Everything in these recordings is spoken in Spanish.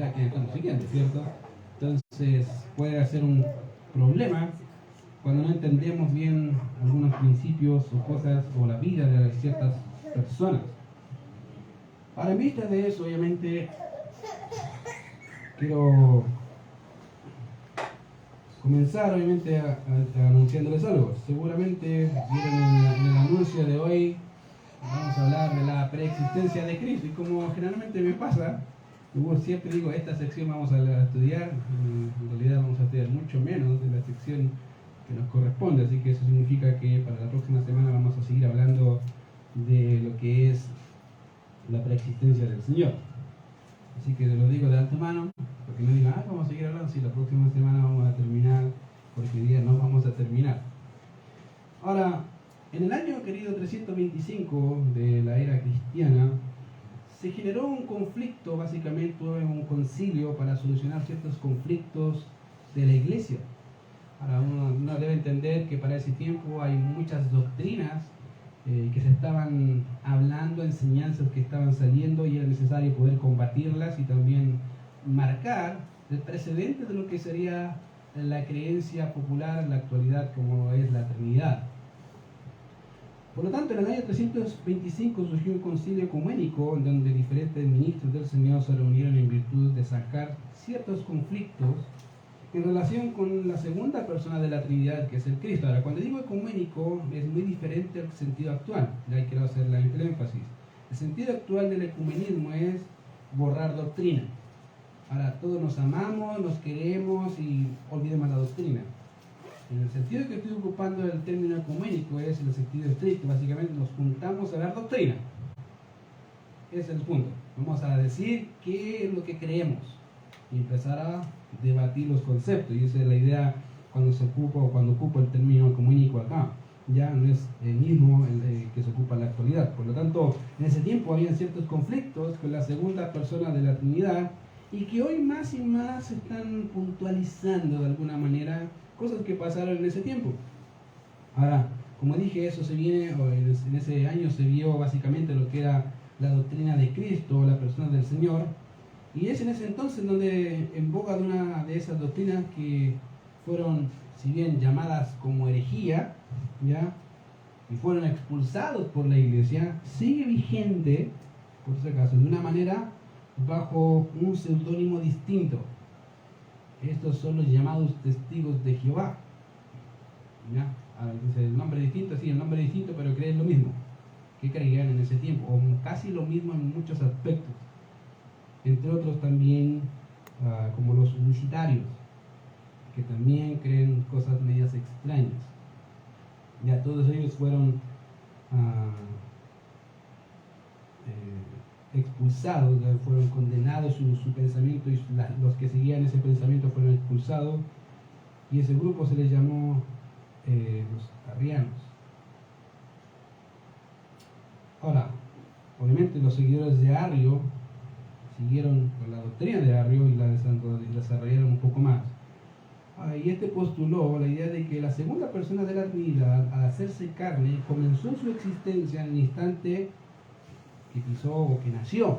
a quien estamos siguiendo, ¿cierto? Entonces puede ser un problema cuando no entendemos bien algunos principios o cosas o la vida de ciertas personas. Ahora, en vista de eso, obviamente, quiero comenzar obviamente anunciándoles algo. Seguramente vieron en el anuncio de hoy, vamos a hablar de la preexistencia de Cristo. Y como generalmente me pasa, siempre digo, esta sección vamos a estudiar, en realidad vamos a estudiar mucho menos de la sección que nos corresponde, así que eso significa que para la próxima semana vamos a seguir hablando de lo que es la preexistencia del Señor. Así que lo digo de antemano, porque no digan, vamos a seguir hablando, si la próxima semana vamos a terminar, porque hoy día no vamos a terminar. Ahora, en el año querido 325 de la era cristiana, se generó un conflicto, básicamente un concilio para solucionar ciertos conflictos de la iglesia. Ahora uno debe entender que para ese tiempo hay muchas doctrinas que se estaban hablando, enseñanzas que estaban saliendo y era necesario poder combatirlas y también marcar el precedente de lo que sería la creencia popular en la actualidad como es la Trinidad. Por lo tanto, en el año 325 surgió un concilio ecuménico en donde diferentes ministros del Señor se reunieron en virtud de sacar ciertos conflictos en relación con la segunda persona de la Trinidad, que es el Cristo. Ahora, cuando digo ecuménico, es muy diferente al sentido actual. Ya quiero hacer el énfasis. El sentido actual del ecumenismo es borrar doctrina. Ahora, todos nos amamos, nos queremos y olvidemos la doctrina. En el sentido que estoy ocupando el término ecuménico es en el sentido estricto. Básicamente nos juntamos a dar doctrina. Ese es el punto. Vamos a decir qué es lo que creemos y empezar a debatir los conceptos. Y esa es la idea cuando se ocupa o cuando ocupo el término ecuménico acá. Ya no es el mismo que se ocupa en la actualidad. Por lo tanto, en ese tiempo había ciertos conflictos con la segunda persona de la Trinidad y que hoy más y más se están puntualizando de alguna manera cosas que pasaron en ese tiempo. Ahora, como dije, eso se viene, o en ese año se vio básicamente lo que era la doctrina de Cristo, la persona del Señor, y es en ese entonces donde en boca de una de esas doctrinas que fueron, si bien llamadas como herejía, ¿ya? Y fueron expulsados por la iglesia, sigue vigente, por si acaso, de una manera bajo un seudónimo distinto. Estos son los llamados testigos de Jehová. ¿Ya? Dice el nombre distinto, sí, el nombre distinto, pero creen lo mismo que creían en ese tiempo, o casi lo mismo en muchos aspectos. Entre otros también como los unicitarios, que también creen cosas medias extrañas. Ya todos ellos fueron expulsados, fueron condenados su pensamiento y los que seguían ese pensamiento fueron expulsados y ese grupo se les llamó los arrianos. Ahora, obviamente los seguidores de Arrio siguieron con la doctrina de Arrio y la desarrollaron un poco más. Y este postuló la idea de que la segunda persona de la Trinidad, al hacerse carne, comenzó su existencia en el instante que pisó o que nació.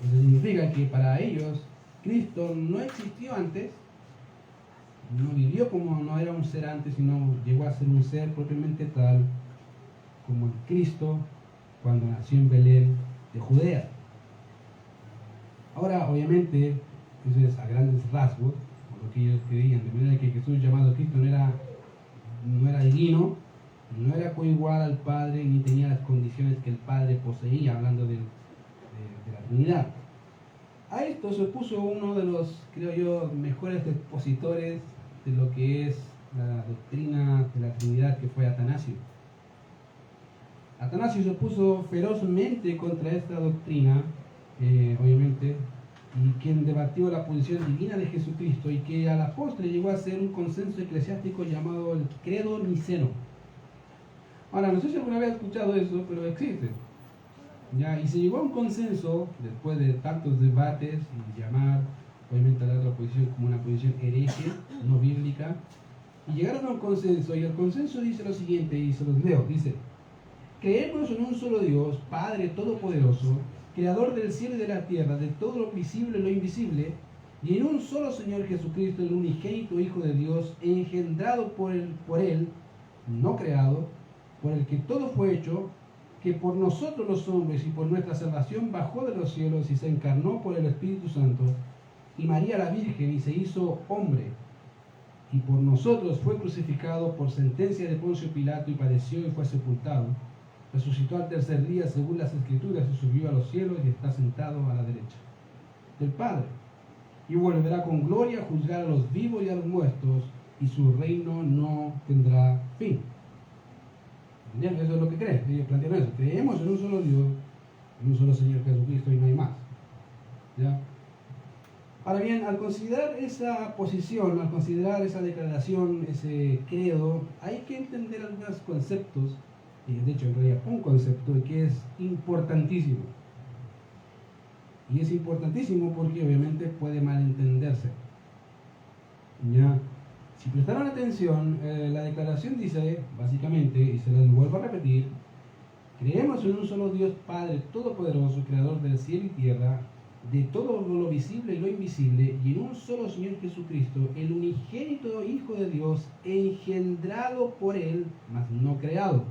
Eso significa que para ellos Cristo no existió antes, no vivió como no era un ser antes, sino llegó a ser un ser propiamente tal como el Cristo cuando nació en Belén de Judea. Ahora, obviamente, eso es a grandes rasgos, por lo que ellos creían, de manera que Jesús llamado Cristo no era divino, no era coigual al Padre, ni tenía las condiciones que el Padre poseía, hablando de la Trinidad. A esto se opuso uno de los, creo yo, mejores expositores de lo que es la doctrina de la Trinidad, que fue Atanasio. Atanasio se opuso ferozmente contra esta doctrina, obviamente, y quien debatió la posición divina de Jesucristo y que a la postre llegó a ser un consenso eclesiástico llamado el Credo Niceno. Ahora, no sé si alguna vez has escuchado eso, pero existe. ¿Ya? Y se llegó a un consenso después de tantos debates y llamar, obviamente, a la otra posición como una posición hereje, no bíblica. Y llegaron a un consenso, y el consenso dice lo siguiente, y se los leo, dice: creemos en un solo Dios, Padre Todopoderoso, creador del cielo y de la tierra, de todo lo visible y lo invisible, y en un solo Señor Jesucristo, el unigénito Hijo de Dios, engendrado por él, no creado, por el que todo fue hecho, que por nosotros los hombres y por nuestra salvación bajó de los cielos y se encarnó por el Espíritu Santo, y María la Virgen, y se hizo hombre, y por nosotros fue crucificado por sentencia de Poncio Pilato, y padeció y fue sepultado. Resucitó al tercer día según las Escrituras, y subió a los cielos y está sentado a la derecha del Padre. Y volverá con gloria a juzgar a los vivos y a los muertos, y su reino no tendrá fin. Bien, eso es lo que creen. Ellos plantean eso. Creemos en un solo Dios, en un solo Señor Jesucristo, y no hay más. ¿Ya? Ahora bien, al considerar esa posición, al considerar esa declaración, ese credo, hay que entender algunos conceptos, y de hecho en realidad un concepto que es importantísimo. Y es importantísimo porque obviamente puede malentenderse. ¿Ya? Si prestaron atención, la declaración dice, básicamente, y se las vuelvo a repetir, creemos en un solo Dios Padre Todopoderoso, Creador del cielo y tierra, de todo lo visible y lo invisible, y en un solo Señor Jesucristo, el unigénito Hijo de Dios, engendrado por Él, mas no creado.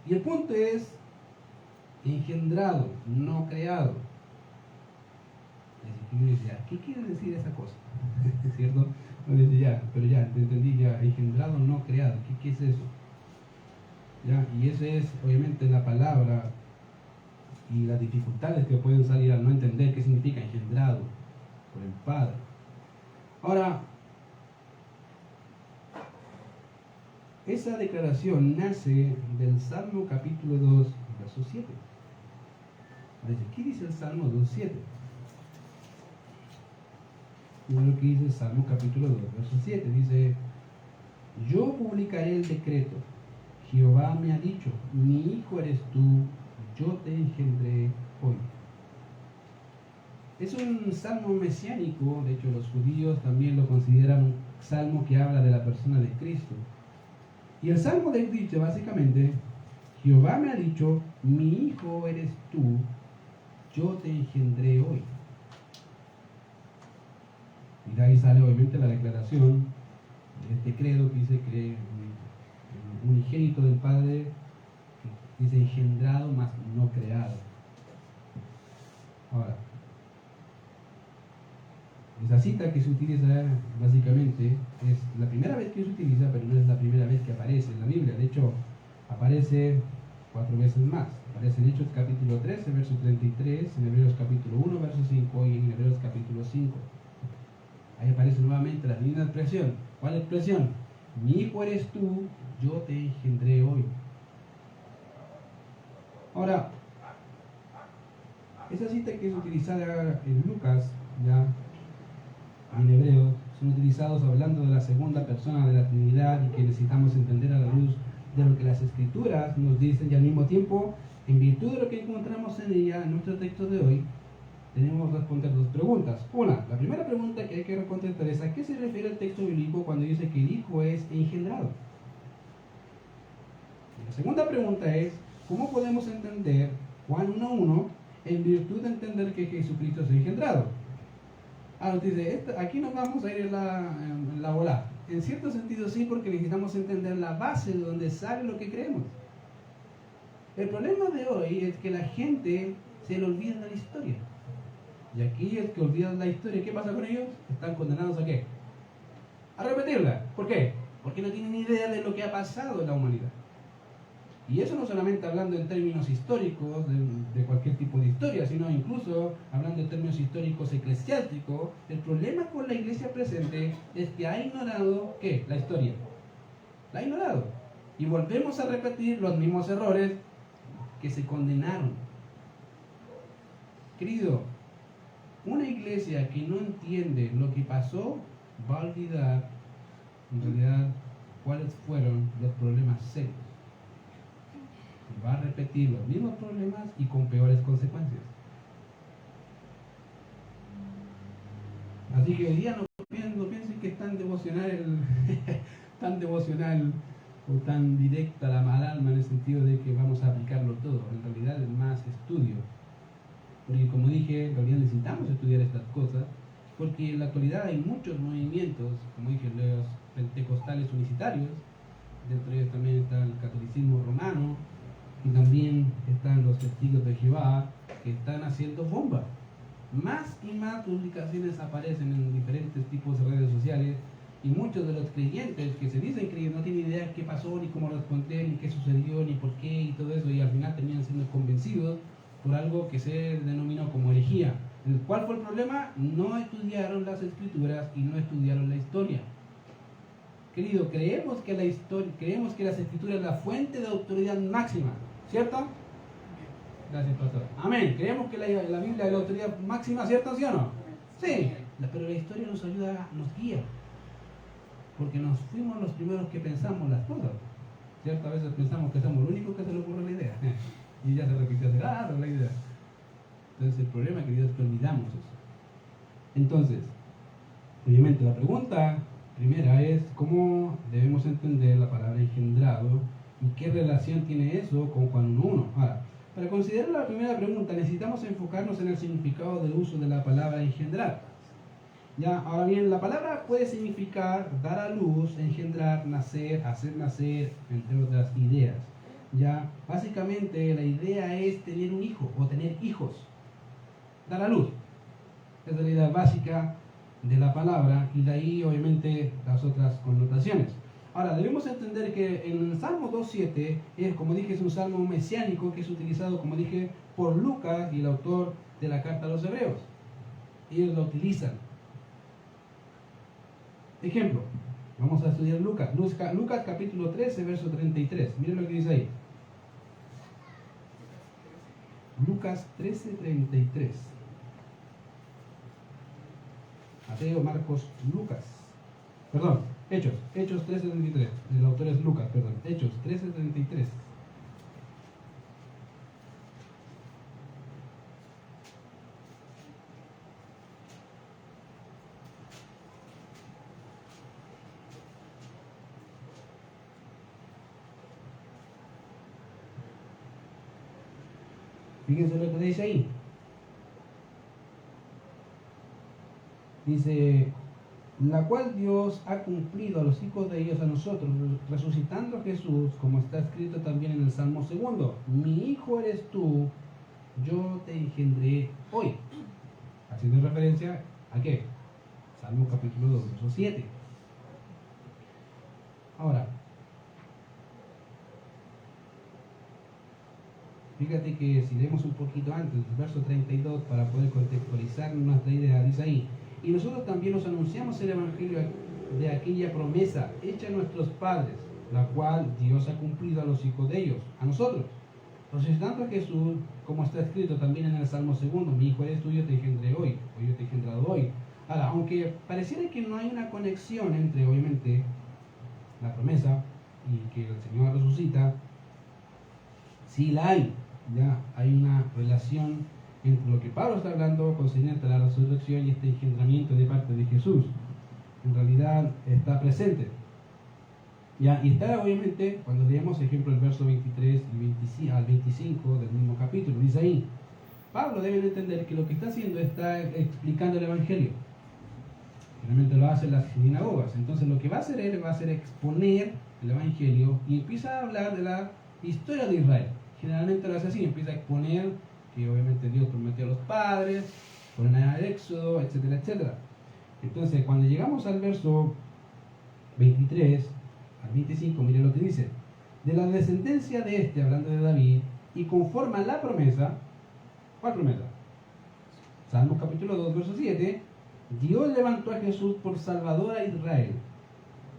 Y el punto es, engendrado, no creado. Y uno dice, ¿qué quiere decir esa cosa? ¿Cierto? Uno dice, ya, pero ya, te entendí, ya, engendrado, no creado. ¿Qué es eso? ¿Ya? Y esa es, obviamente, la palabra y las dificultades que pueden salir al no entender qué significa engendrado por el Padre. Ahora, esa declaración nace del Salmo capítulo 2, verso 7. ¿Qué dice el Salmo 2.7? Mira lo que dice el Salmo capítulo 2, verso 7. Dice, yo publicaré el decreto. Jehová me ha dicho, mi hijo eres tú, yo te engendré hoy. Es un salmo mesiánico, de hecho los judíos también lo consideran un salmo que habla de la persona de Cristo. Y el salmo dice básicamente, Jehová me ha dicho, mi hijo eres tú, yo te engendré hoy. Y de ahí sale obviamente la declaración de este credo que dice que el unigénito del Padre, que dice engendrado más no creado. Ahora, esa cita que se utiliza básicamente es la primera vez que se utiliza, pero no es la primera vez que aparece en la Biblia. De hecho, aparece 4 veces más. Aparece en Hechos capítulo 13, verso 33, en Hebreos capítulo 1, verso 5 y en Hebreos capítulo 5. Ahí aparece nuevamente la misma expresión. ¿Cuál expresión? Mi hijo eres tú, yo te engendré hoy. Ahora, esa cita que es utilizada en Lucas, ya en Hebreos, son utilizados hablando de la segunda persona de la Trinidad y que necesitamos entender a la luz de lo que las Escrituras nos dicen, y al mismo tiempo, en virtud de lo que encontramos en ella, en nuestro texto de hoy, tenemos que responder 2 preguntas. Una, la primera pregunta que hay que contestar es ¿a qué se refiere el texto bíblico cuando dice que el Hijo es engendrado? Y la segunda pregunta es ¿cómo podemos entender Juan 1.1 en virtud de entender que Jesucristo es engendrado? Ahora dice, aquí nos vamos a ir en la bola. En cierto sentido sí, porque necesitamos entender la base de donde sale lo que creemos. El problema de hoy es que la gente se le olvida de la historia. Y aquí el que olvida la historia, ¿qué pasa con ellos? Están condenados ¿a qué? A repetirla. ¿Por qué? Porque no tienen idea de lo que ha pasado en la humanidad. Y eso no solamente hablando en términos históricos, de cualquier tipo de historia, sino incluso hablando en términos históricos eclesiásticos. El problema con la iglesia presente es que ha ignorado, ¿qué? La historia. La ha ignorado. Y volvemos a repetir los mismos errores que se condenaron. Querido, una iglesia que no entiende lo que pasó va a olvidar, en realidad, cuáles fueron los problemas serios. Va a repetir los mismos problemas y con peores consecuencias. Así que hoy día no piensen que es tan devocional o tan directa al alma en el sentido de que vamos a aplicarlo todo. En realidad es más estudio. Porque como dije, en realidad necesitamos estudiar estas cosas, porque en la actualidad hay muchos movimientos, como dije, los pentecostales unicitarios, dentro de ellos también está el catolicismo romano, y también están los testigos de Jehová, que están haciendo bomba. Más y más publicaciones aparecen en diferentes tipos de redes sociales, y muchos de los creyentes que se dicen creyentes no tienen idea qué pasó, ni cómo responder, ni qué sucedió, ni por qué, y todo eso, y al final terminan siendo convencidos por algo que se denominó como herejía. ¿Cuál fue el problema? No estudiaron las escrituras y no estudiaron la historia. Querido, creemos que las escrituras es la fuente de autoridad máxima, ¿cierto? Gracias, pastor. Amén. Creemos que la Biblia es la autoridad máxima, ¿cierto? ¿Sí o no? Sí. Pero la historia nos ayuda, nos guía. Porque nos fuimos los primeros que pensamos las cosas. ¿Cierto? A veces pensamos que somos los únicos que se le ocurre la idea. Y ya se repitió hace rato la idea. Entonces el problema, querido, es que olvidamos eso. Entonces, obviamente la pregunta primera es cómo debemos entender la palabra engendrado y qué relación tiene eso con Juan 1:1. Ahora, para considerar la primera pregunta necesitamos enfocarnos en el significado del uso de la palabra engendrar. Ya, ahora bien, la palabra puede significar dar a luz, engendrar, nacer, hacer nacer, entre otras ideas. Ya, básicamente la idea es tener un hijo o tener hijos, dar a luz. Esa es la idea básica de la palabra y de ahí obviamente las otras connotaciones. Ahora, debemos entender que en el Salmo 2:7, como dije, es un salmo mesiánico que es utilizado, como dije, por Lucas y el autor de la carta a los Hebreos. Ellos lo utilizan. Ejemplo, vamos a estudiar Lucas capítulo 13, verso 33. Miren lo que dice ahí. Lucas 13:33. Mateo, Marcos, Lucas. Perdón, Hechos 13:33. El autor es Lucas, perdón. Hechos 13:33. Fíjense lo que dice ahí. Dice, la cual Dios ha cumplido a los hijos de ellos a nosotros, resucitando a Jesús, como está escrito también en el Salmo 2. Mi hijo eres tú, yo te engendré hoy. Haciendo referencia ¿a qué? Salmo capítulo 2, verso 7. Ahora, fíjate que si leemos un poquito antes, el verso 32, para poder contextualizar nuestra idea, dice ahí, y nosotros también nos anunciamos el evangelio de aquella promesa hecha a nuestros padres, la cual Dios ha cumplido a los hijos de ellos, a nosotros. Resucitando a Jesús, como está escrito también en el Salmo 2, mi hijo eres tú, yo te engendré hoy, o yo te he engendrado hoy. Ahora, aunque pareciera que no hay una conexión entre, obviamente, la promesa y que el Señor resucita, sí la hay. Ya hay una relación entre lo que Pablo está hablando concerniente a la resurrección y este engendramiento de parte de Jesús. En realidad está presente. Ya, y está obviamente, cuando leemos ejemplo el verso 23 y al 25 del mismo capítulo, dice ahí, Pablo debe entender que lo que está haciendo está explicando el Evangelio. Realmente lo hace en las sinagogas. Entonces lo que va a hacer él va a ser exponer el Evangelio y empieza a hablar de la historia de Israel. Generalmente lo hace así, empieza a exponer que obviamente Dios prometió a los padres, por el Éxodo, etcétera, etcétera. Entonces, cuando llegamos al verso 23 al 25, miren lo que dice. De la descendencia de este, hablando de David, y conforme a la promesa, ¿cuál promesa? Salmos capítulo 2, verso 7, Dios levantó a Jesús por Salvador a Israel.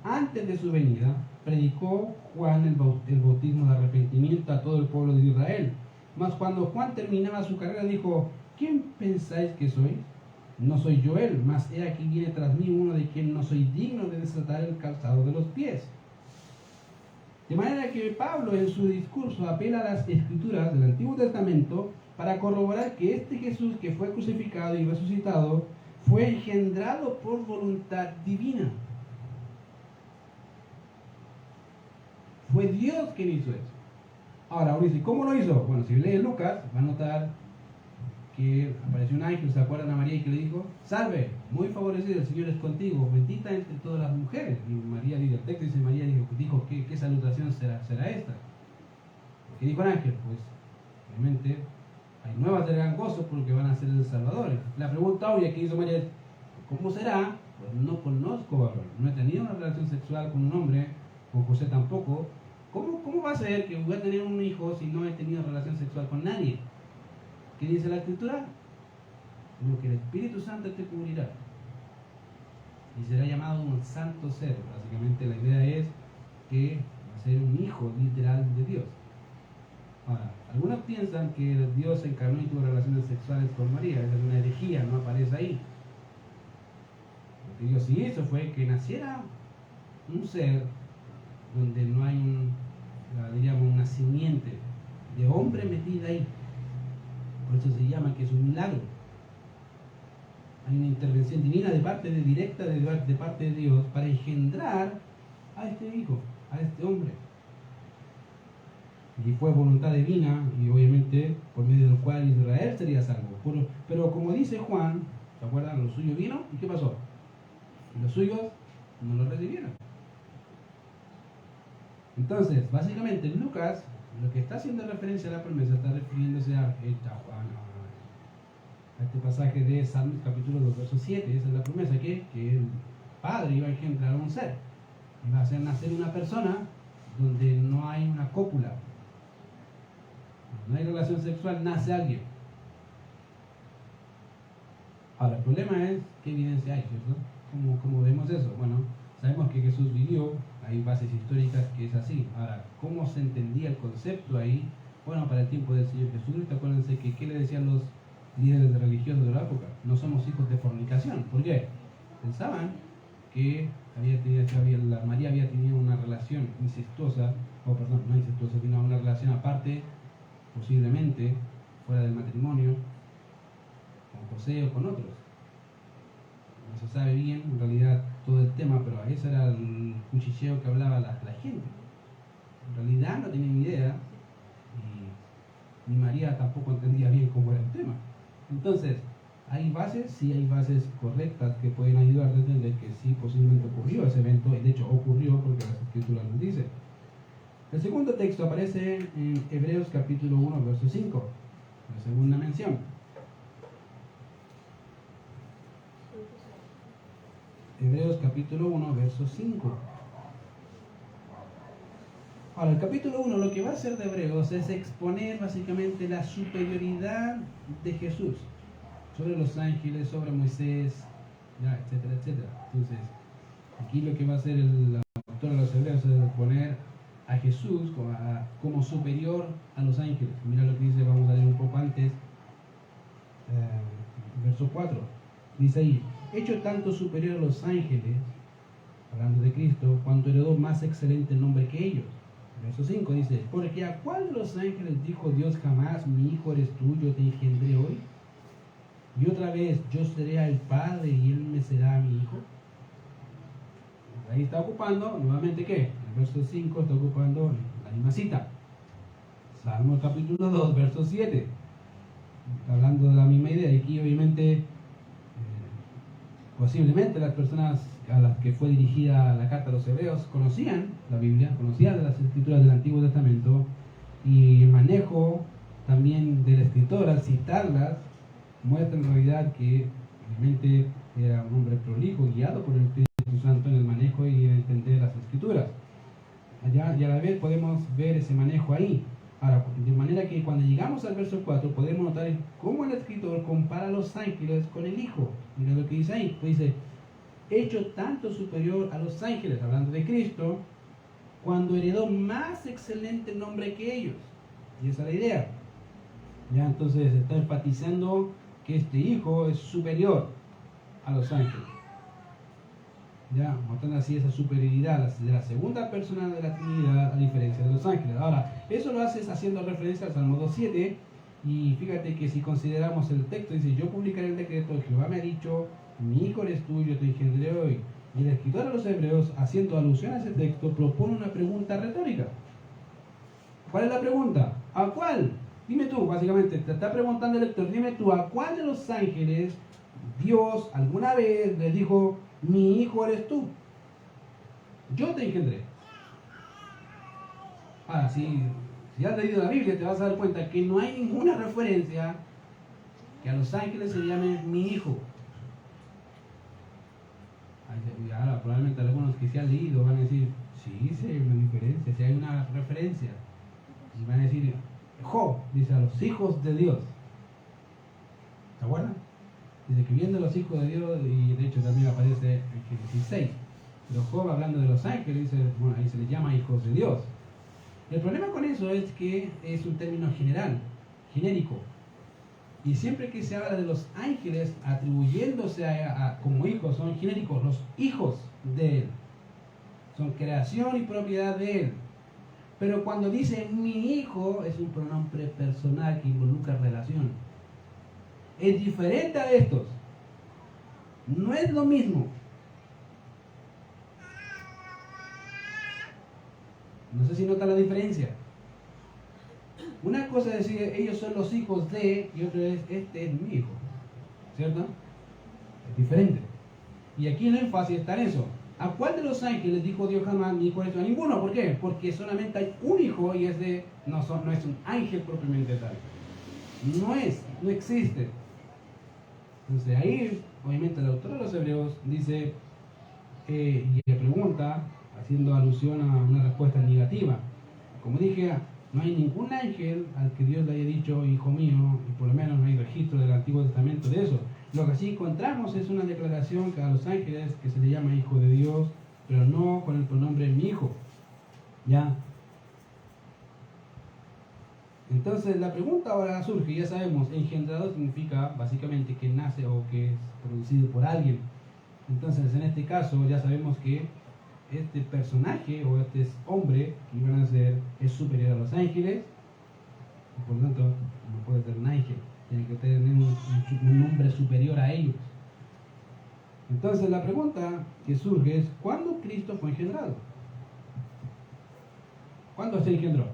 Antes de su venida, predicó Juan el bautismo de arrepentimiento a todo el pueblo de Israel. Mas cuando Juan terminaba su carrera dijo, ¿quién pensáis que soy? No soy yo él, mas he aquí viene tras mí uno de quien no soy digno de desatar el calzado de los pies. De manera que Pablo en su discurso apela a las escrituras del Antiguo Testamento para corroborar que este Jesús que fue crucificado y resucitado fue engendrado por voluntad divina. Fue Dios quien hizo eso. Ahora, uno dice, ¿cómo lo hizo? Bueno, si lee Lucas, va a notar que apareció un ángel, ¿se acuerdan a María y que le dijo? Salve, muy favorecida, el Señor es contigo, bendita entre todas las mujeres. Y María, el texto dice, María dijo ¿qué salutación será esta? ¿Qué dijo el ángel? Pues, obviamente, hay nuevas de gran gozo porque van a ser el Salvador. La pregunta obvia que hizo María es, ¿cómo será? Pues no conozco varón, no he tenido una relación sexual con un hombre, con José tampoco. ¿Cómo va a ser que voy a tener un hijo si no he tenido relación sexual con nadie? ¿Qué dice la Escritura? Sino que el Espíritu Santo te cubrirá y será llamado un santo ser. Básicamente la idea es que va a ser un hijo literal de Dios. Ahora, algunos piensan que Dios se encarnó y tuvo relaciones sexuales con María. Esa es una herejía, no aparece ahí. Lo que Dios sí hizo fue que naciera un ser donde no hay diríamos, una simiente de hombre metida ahí. Por eso se llama que es un milagro. Hay una intervención divina directa de parte de Dios para engendrar a este hijo, a este hombre. Y fue voluntad divina y obviamente por medio del cual Israel sería salvo. Pero como dice Juan, ¿se acuerdan? Lo suyo vino y ¿qué pasó? Y los suyos no lo recibieron. Entonces, básicamente Lucas, lo que está haciendo referencia a la promesa, está refiriéndose a este pasaje de Salmos capítulo 2, verso 7. Esa es la promesa, que el Padre iba a engendrar a un ser. Iba a hacer nacer una persona donde no hay una cópula. No hay relación sexual, nace alguien. Ahora, el problema es qué evidencia hay, ¿cierto? ¿Cómo vemos eso? Bueno, sabemos que Jesús vivió, hay bases históricas que es así. Ahora, ¿cómo se entendía el concepto ahí? Bueno, para el tiempo del Señor Jesucristo, acuérdense que ¿qué le decían los líderes religiosos de la época? No somos hijos de fornicación. ¿Por qué? Pensaban que María había tenido una relación incestuosa, no incestuosa, sino una relación aparte, posiblemente fuera del matrimonio, con José o con otros. No se sabe bien en realidad todo el tema, pero ese era el cuchicheo que hablaba la gente. En realidad no tenían ni idea y ni María tampoco entendía bien cómo era el tema. Entonces, ¿hay bases? Sí, hay bases correctas que pueden ayudar a entender que sí, posiblemente ocurrió ese evento, y de hecho ocurrió porque las Escrituras nos dicen. El segundo texto aparece en Hebreos capítulo 1, verso 5, la segunda mención. Hebreos capítulo 1, verso 5. Ahora, el capítulo 1 lo que va a hacer de Hebreos es exponer básicamente la superioridad de Jesús sobre los ángeles, sobre Moisés, etcétera, etcétera. Entonces, aquí lo que va a hacer el autor de los Hebreos es poner a Jesús como superior a los ángeles. Mira lo que dice, vamos a leer un poco antes, verso 4. Dice ahí, hecho tanto superior a los ángeles, hablando de Cristo, cuanto heredó más excelente nombre que ellos. Verso 5 dice, porque ¿a cuál de los ángeles dijo Dios jamás, mi hijo eres tú, yo te engendré hoy? Y otra vez, yo seré al Padre y él me será mi hijo. Ahí está ocupando, nuevamente, ¿qué? El verso 5 está ocupando la misma cita. Salmo capítulo 2, verso 7. Está hablando de la misma idea. Y aquí, obviamente, posiblemente las personas a las que fue dirigida la carta a los hebreos conocían la Biblia, conocían las escrituras del Antiguo Testamento, y el manejo también del escritor al citarlas muestra en realidad que obviamente era un hombre prolijo, guiado por el Espíritu Santo en el manejo y en entender las escrituras. Y a la vez podemos ver ese manejo ahí. Ahora, de manera que cuando llegamos al verso 4 podemos notar cómo el escritor compara a los ángeles con el Hijo. Mira lo que dice ahí. Dice, hecho tanto superior a los ángeles, hablando de Cristo, cuando heredó más excelente nombre que ellos. Y esa es la idea. Ya entonces está enfatizando que este Hijo es superior a los ángeles. Ya, mostrando así esa superioridad de la segunda persona de la Trinidad a diferencia de los ángeles. Ahora, eso lo haces haciendo referencia al Salmo 2.7, y fíjate que si consideramos el texto, dice, yo publicaré el decreto, Jehová me ha dicho, mi hijo eres tú, yo te engendré hoy. Y el escritor a los Hebreos, haciendo alusión a ese texto, propone una pregunta retórica. ¿Cuál es la pregunta? ¿A cuál? Dime tú, básicamente, te está preguntando el lector, dime tú, ¿a cuál de los ángeles Dios alguna vez le dijo, mi hijo eres tú? Yo te engendré. Ahora, si has leído la Biblia, te vas a dar cuenta que no hay ninguna referencia que a los ángeles se llame mi hijo. Ahora, probablemente algunos que se han leído van a decir, sí, sí hay una diferencia, sí hay una referencia. Y van a decir, Job dice a los hijos de Dios. ¿Se acuerdan? Dice que viendo los hijos de Dios, y de hecho también aparece en Génesis 6. Pero Job, hablando de los ángeles, dice, bueno, ahí se les llama hijos de Dios. El problema con eso es que es un término general, genérico. Y siempre que se habla de los ángeles atribuyéndose como hijos, son genéricos, los hijos de Él. Son creación y propiedad de Él. Pero cuando dice mi hijo, es un pronombre personal que involucra relación. Es diferente a estos. No es lo mismo. No sé si nota la diferencia. Una cosa es decir, ellos son los hijos de, y otra es, este es mi hijo. ¿Cierto? Es diferente. Y aquí el énfasis está en eso. ¿A cuál de los ángeles dijo Dios jamás mi hijo es? A ninguno. ¿Por qué? Porque solamente hay un hijo y es de, no es un ángel propiamente tal. No existe. Entonces ahí, obviamente, el autor de los Hebreos dice, y le pregunta, haciendo alusión a una respuesta negativa. Como dije, no hay ningún ángel al que Dios le haya dicho, hijo mío, y por lo menos no hay registro del Antiguo Testamento de eso. Lo que sí encontramos es una declaración a los ángeles que se le llama hijo de Dios, pero no con el pronombre mi hijo. ¿Ya? Entonces la pregunta ahora surge, ya sabemos, engendrado significa básicamente que nace o que es producido por alguien. Entonces en este caso ya sabemos que este personaje o este hombre que iban a ser es superior a los ángeles y por lo tanto no puede ser un ángel, tiene que tener un nombre superior a ellos. Entonces la pregunta que surge es ¿cuándo Cristo fue engendrado? ¿Cuándo se engendró?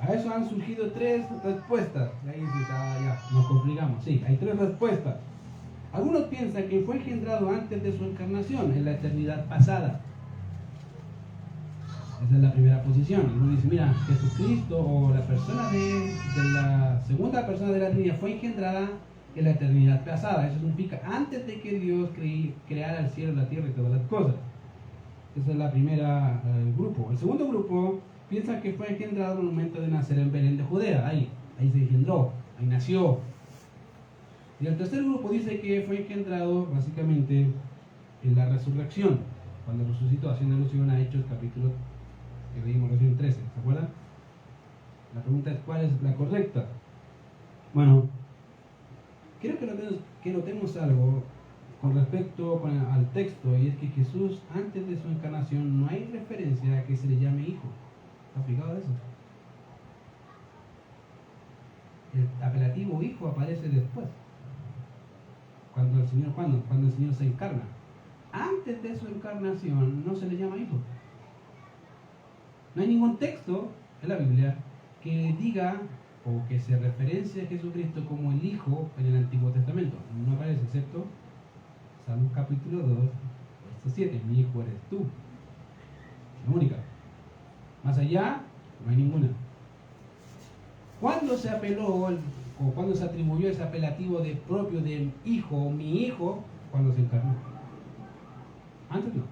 A eso han surgido tres respuestas. Ahí dice, ya, nos complicamos. Sí, hay tres respuestas. Algunos piensan que fue engendrado antes de su encarnación, en la eternidad pasada. Esa es la primera posición. Uno dice, mira, Jesucristo o la persona de la segunda persona de la Trinidad fue engendrada en la eternidad pasada. Eso significa antes de que Dios creara el cielo, la tierra y todas las cosas. Esa es la primera grupo. El segundo grupo piensa que fue engendrado en el momento de nacer en Belén de Judea. Ahí se engendró, ahí nació. Y el tercer grupo dice que fue engendrado básicamente en la resurrección, cuando resucitó, haciendo alusión a Hechos capítulo que leímos recién 13, ¿se acuerdan? La pregunta es ¿cuál es la correcta? Bueno, quiero que notemos algo con respecto al texto, y es que Jesús antes de su encarnación no hay referencia a que se le llame hijo. ¿Está fijado eso? El apelativo hijo aparece después. Cuando el Señor se encarna. Antes de su encarnación no se le llama hijo. No hay ningún texto en la Biblia que diga o que se referencie a Jesucristo como el hijo en el Antiguo Testamento. No aparece, excepto Salmos capítulo 2, verso 7. Mi hijo eres tú. La única. Más allá, no hay ninguna. ¿Cuándo se apeló o cuando se atribuyó ese apelativo propio de hijo o mi hijo? Cuando se encarnó. Antes no.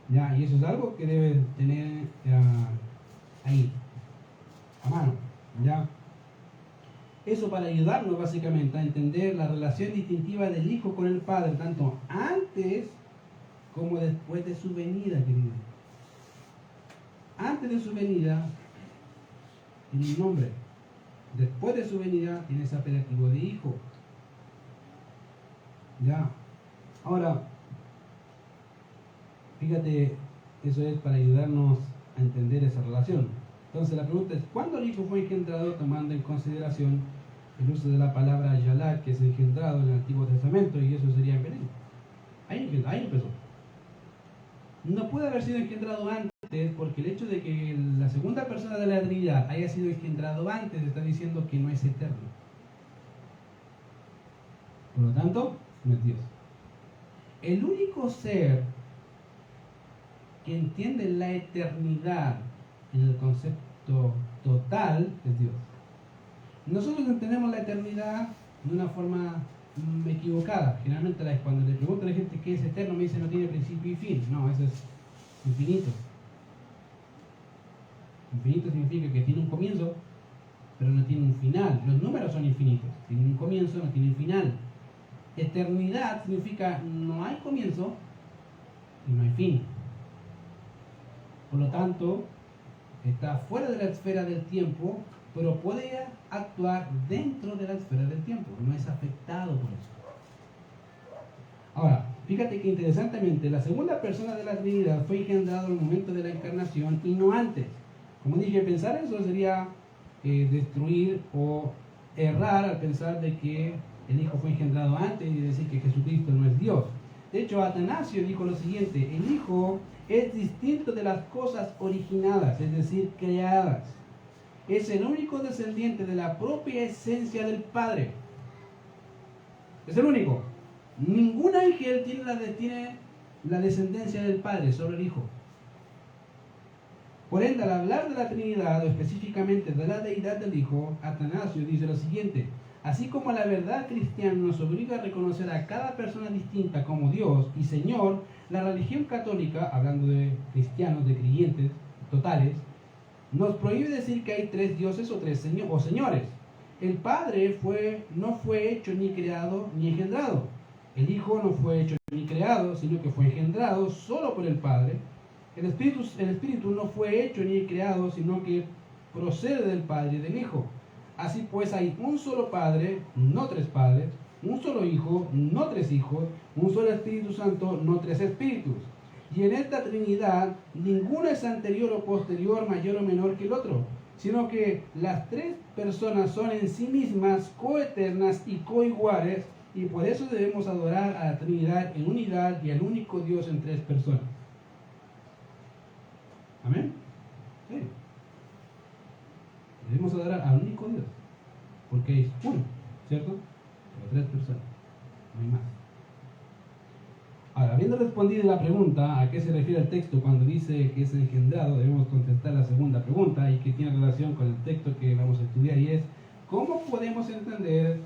Ya, y eso es algo que debe tener ahí, a mano. Ya. Eso para ayudarnos básicamente a entender la relación distintiva del hijo con el padre, tanto antes como después de su venida, querido. Antes de su venida tiene un nombre. Después de su venida tiene ese apelativo de hijo. Ya. Ahora, fíjate, eso es para ayudarnos a entender esa relación. Entonces la pregunta es, ¿cuándo el hijo fue engendrado? Tomando en consideración el uso de la palabra Yalak, que es engendrado en el Antiguo Testamento, y eso sería en Belén. Ahí empezó. No puede haber sido engendrado antes, porque el hecho de que la segunda persona de la Trinidad haya sido engendrado antes está diciendo que no es eterno. Por lo tanto, no es Dios. El único ser que entiende la eternidad en el concepto total es Dios. Nosotros entendemos la eternidad de una forma equivocada. Generalmente cuando le pregunto a la gente qué es eterno, me dice no tiene principio y fin. No, eso es infinito. Infinito significa que tiene un comienzo, pero no tiene un final. Los números son infinitos. Tienen un comienzo, no tienen final. Eternidad significa no hay comienzo y no hay fin. Por lo tanto, está fuera de la esfera del tiempo, pero puede actuar dentro de la esfera del tiempo. No es afectado por eso. Ahora, fíjate que interesantemente, la segunda persona de la Trinidad fue engendrado al momento de la encarnación y no antes. Como dije, pensar eso sería destruir o errar al pensar de que el Hijo fue engendrado antes y decir que Jesucristo no es Dios. De hecho, Atanasio dijo lo siguiente: el Hijo es distinto de las cosas originadas, es decir, creadas. Es el único descendiente de la propia esencia del Padre. Es el único. Ningún ángel tiene la descendencia del Padre, solo el Hijo. Por ende, al hablar de la Trinidad, o específicamente de la deidad del Hijo, Atanasio dice lo siguiente: así como la verdad cristiana nos obliga a reconocer a cada persona distinta como Dios y Señor, la religión católica, hablando de cristianos, de creyentes totales, nos prohíbe decir que hay tres dioses o tres señores. El Padre no fue hecho ni creado ni engendrado. El Hijo no fue hecho ni creado, sino que fue engendrado solo por el Padre. El Espíritu no fue hecho ni creado, sino que procede del Padre y del Hijo. Así pues hay un solo Padre, no tres padres, un solo Hijo, no tres hijos, un solo Espíritu Santo, no tres espíritus. Y en esta Trinidad, ninguno es anterior o posterior, mayor o menor que el otro, sino que las tres personas son en sí mismas coeternas y coiguales, y por eso debemos adorar a la Trinidad en unidad y al único Dios en tres personas. ¿Amén? Sí. Debemos adorar al único Dios, porque es uno, ¿cierto? Pero tres personas, no hay más. Ahora, habiendo respondido la pregunta a qué se refiere el texto cuando dice que es engendrado, debemos contestar la segunda pregunta y que tiene relación con el texto que vamos a estudiar, y es: ¿cómo podemos entender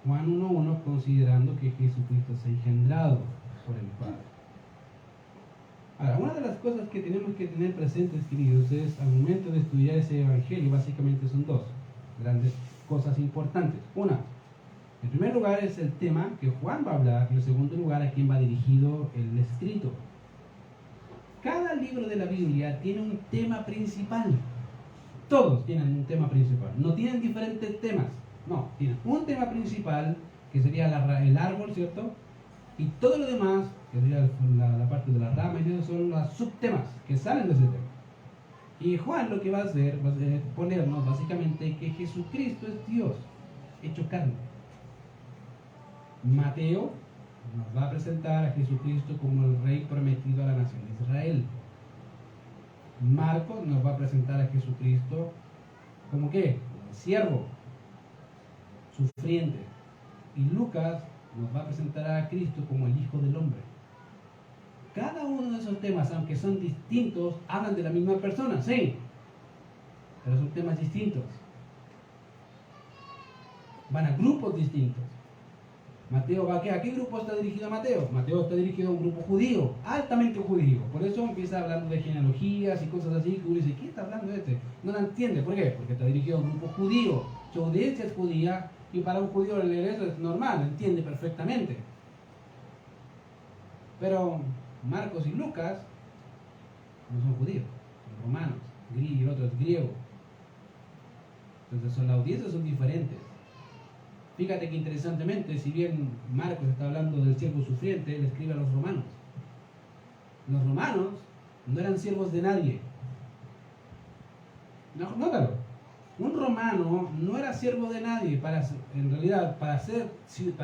Juan 1.1 considerando que Jesucristo es engendrado por el Padre? Ahora, una de las cosas que tenemos que tener presentes, queridos, es al momento de estudiar ese evangelio, básicamente son dos grandes cosas importantes. Una, en primer lugar, es el tema que Juan va a hablar, y en segundo lugar, a quién va dirigido el escrito. Cada libro de la Biblia tiene un tema principal. Todos tienen un tema principal. No tienen diferentes temas. No, tienen un tema principal, que sería el árbol, ¿cierto? Y todo lo demás, que sería la parte de la rama, y eso son los subtemas que salen de ese tema. Y Juan lo que va a hacer es ponernos básicamente que Jesucristo es Dios, hecho carne. Mateo nos va a presentar a Jesucristo como el Rey prometido a la nación de Israel. Marcos nos va a presentar a Jesucristo como ¿qué? Como el siervo, sufriente. Y Lucas nos va a presentar a Cristo como el Hijo del Hombre. Cada uno de esos temas, aunque son distintos, hablan de la misma persona, sí, pero son temas distintos. Van a grupos distintos. Mateo va ¿a qué grupo está dirigido Mateo? Mateo está dirigido a un grupo judío, altamente judío. Por eso empieza hablando de genealogías y cosas así, que uno dice: ¿qué está hablando de este? No lo entiende. ¿Por qué? Porque está dirigido a un grupo judío. Su audiencia es judía, y para un judío leer eso es normal, lo entiende perfectamente. Pero Marcos y Lucas no son judíos, son romanos, y el otro es griego. Entonces las audiencias son diferentes. Fíjate que interesantemente, si bien Marcos está hablando del siervo sufriente, él escribe a los romanos. Los romanos no eran siervos de nadie. Nótalo. Un romano no era siervo de nadie. En realidad, para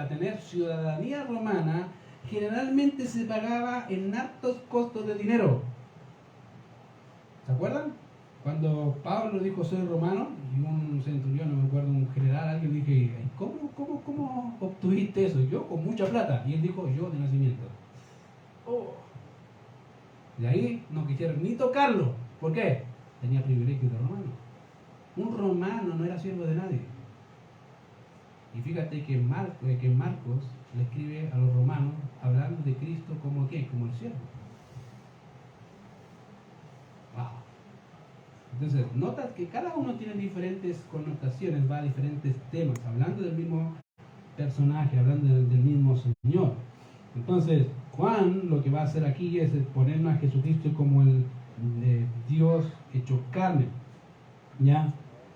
tener ciudadanía romana, generalmente se pagaba en hartos costos de dinero. ¿Se acuerdan? Cuando Pablo dijo soy romano, y un centurión, no me acuerdo, un general, alguien le dije, ¿cómo obtuviste eso? Yo con mucha plata. Y él dijo, yo de nacimiento. Oh. De ahí no quisieron ni tocarlo. ¿Por qué? Tenía privilegios de romano. Un romano no era siervo de nadie. Y fíjate que Marcos le escribe a los romanos hablando de Cristo como ¿qué? Como el siervo. Wow. Entonces, notas que cada uno tiene diferentes connotaciones, va a diferentes temas, hablando del mismo personaje, hablando del mismo Señor. Entonces, Juan lo que va a hacer aquí es ponernos a Jesucristo como el Dios hecho carne, ¿ya?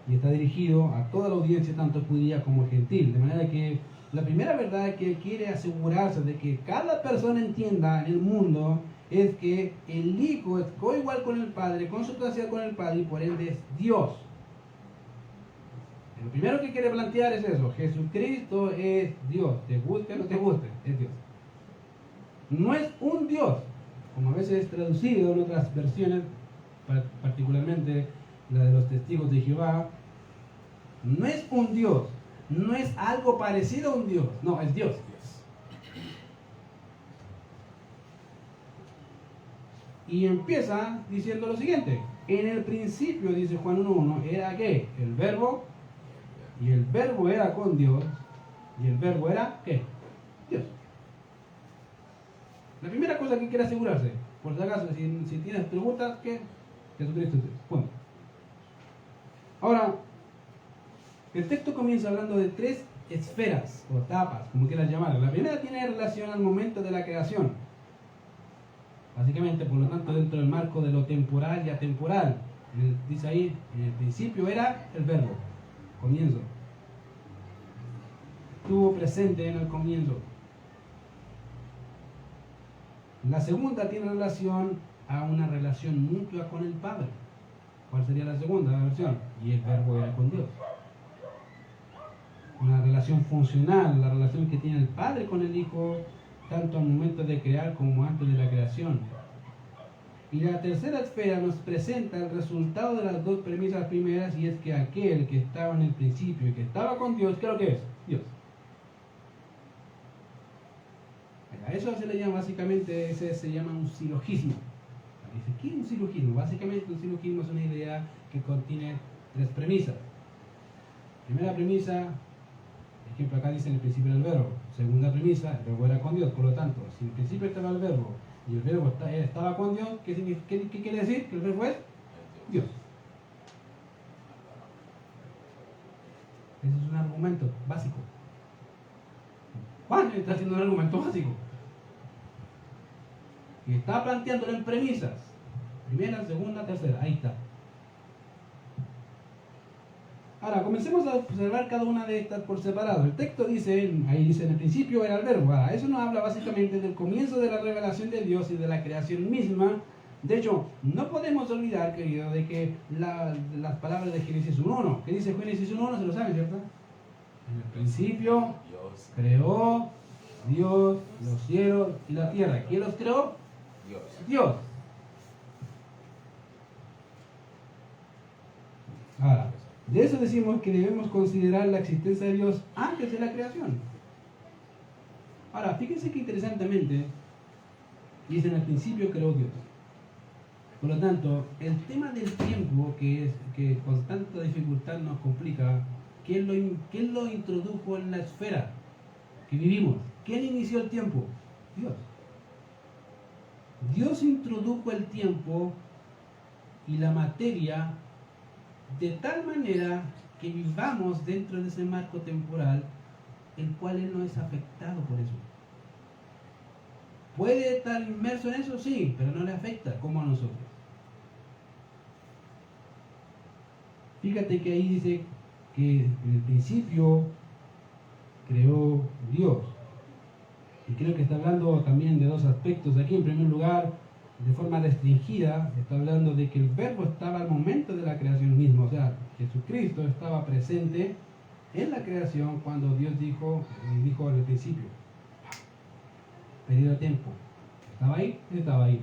Y está dirigido a toda la audiencia, tanto judía como gentil. De manera que la primera verdad que quiere asegurarse de que cada persona entienda en el mundo es que el Hijo es coigual con el Padre, consubstancial con el Padre y por ende es Dios. Lo primero que quiere plantear es eso: Jesucristo es Dios, te guste o no te guste, es Dios. No es un Dios, como a veces es traducido en otras versiones, particularmente la de los testigos de Jehová. No es un Dios, no es algo parecido a un Dios, no, es Dios. Y empieza diciendo lo siguiente: en el principio, dice Juan 1:1, era ¿qué? El verbo, y el verbo era con Dios, y el verbo era ¿qué? Dios. La primera cosa que quiere asegurarse, por si acaso, si tienes preguntas, ¿qué? Jesucristo es Dios. Punto. Ahora, el texto comienza hablando de tres esferas o etapas, como quieras llamarlas. La primera tiene relación al momento de la creación. Básicamente, por lo tanto, dentro del marco de lo temporal y atemporal. Dice ahí, en el principio era el verbo, comienzo. Estuvo presente en el comienzo. La segunda tiene relación a una relación mutua con el Padre. ¿Cuál sería la segunda versión? Y el verbo era con Dios. Una relación funcional, la relación que tiene el Padre con el Hijo, tanto al momento de crear como antes de la creación. Y la tercera esfera nos presenta el resultado de las dos premisas primeras, y es que aquel que estaba en el principio y que estaba con Dios, ¿qué es lo que es? Dios. A eso se le llama básicamente, ese se llama un silogismo. Dice, ¿qué es un silogismo? Básicamente un silogismo es una idea que contiene tres premisas. Primera premisa, por ejemplo acá dice en el principio del verbo. Segunda premisa, el verbo era con Dios, por lo tanto, si en el principio estaba el verbo y el verbo estaba con Dios, ¿qué quiere decir? Que el verbo es Dios. Ese es un argumento básico. Juan está haciendo un argumento básico. Y está planteándolo en premisas. Primera, segunda, tercera. Ahí está. Ahora, comencemos a observar cada una de estas por separado. El texto dice, ahí dice, en el principio era el verbo. Ahora, eso nos habla básicamente del comienzo de la revelación de Dios y de la creación misma. De hecho, no podemos olvidar, querido, de que las palabras de Génesis 1:1. ¿Qué dice Génesis 1:1? Se lo saben, ¿cierto? En el principio creó Dios los cielos y la tierra. ¿Quién los creó? Dios. Ahora, de eso decimos que debemos considerar la existencia de Dios antes de la creación. Ahora, fíjense que interesantemente dice: en el principio creó Dios. Por lo tanto, el tema del tiempo, que con tanta dificultad nos complica, ¿quién lo introdujo en la esfera que vivimos? ¿Quién inició el tiempo? Dios. Dios introdujo el tiempo y la materia de tal manera que vivamos dentro de ese marco temporal, el cual Él no es afectado por eso. ¿Puede estar inmerso en eso? Sí, pero no le afecta como a nosotros. Fíjate que ahí dice que en el principio creó Dios. Y creo que está hablando también de dos aspectos aquí. En primer lugar, de forma restringida, está hablando de que el verbo estaba al momento de la creación misma. O sea, Jesucristo estaba presente en la creación cuando Dios dijo al principio. periodo de tiempo. ¿Estaba ahí? Estaba ahí.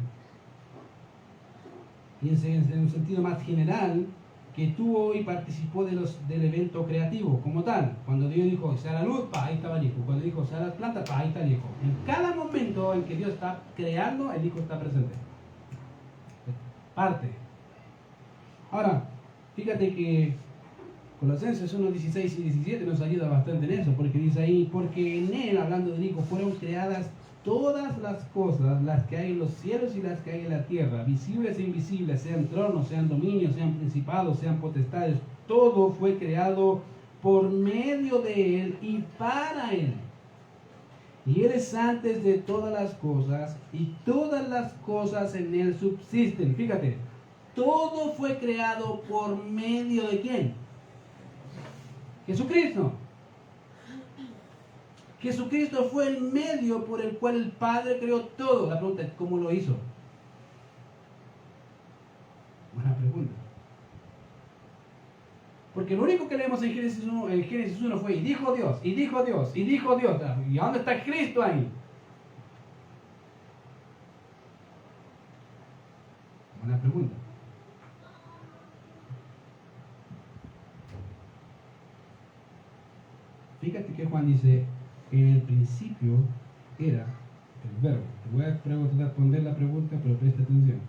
Y en un sentido más general, que tuvo y participó del evento creativo como tal. Cuando Dios dijo, sea la luz, ahí estaba el Hijo. Cuando dijo, sea las plantas, ahí está el Hijo. En cada momento en que Dios está creando, el Hijo está presente. Parte. Ahora, fíjate que Colosenses 1, 16 y 17 nos ayuda bastante en eso, porque dice ahí, porque en Él, hablando del Hijo, fueron creadas todas las cosas, las que hay en los cielos y las que hay en la tierra, visibles e invisibles, sean tronos, sean dominios, sean principados, sean potestades, todo fue creado por medio de Él y para Él. Y Él es antes de todas las cosas, y todas las cosas en Él subsisten. Fíjate, todo fue creado por medio de ¿quién? Jesucristo. Jesucristo fue el medio por el cual el Padre creó todo. La pregunta es, ¿cómo lo hizo? Buena pregunta. Porque lo único que leemos en Génesis 1 fue, y dijo Dios, y dijo Dios, y dijo Dios. ¿Y dónde está Cristo ahí? Buena pregunta. Fíjate que Juan dice, en el principio era el verbo. Te voy a responder la pregunta, pero presta atención.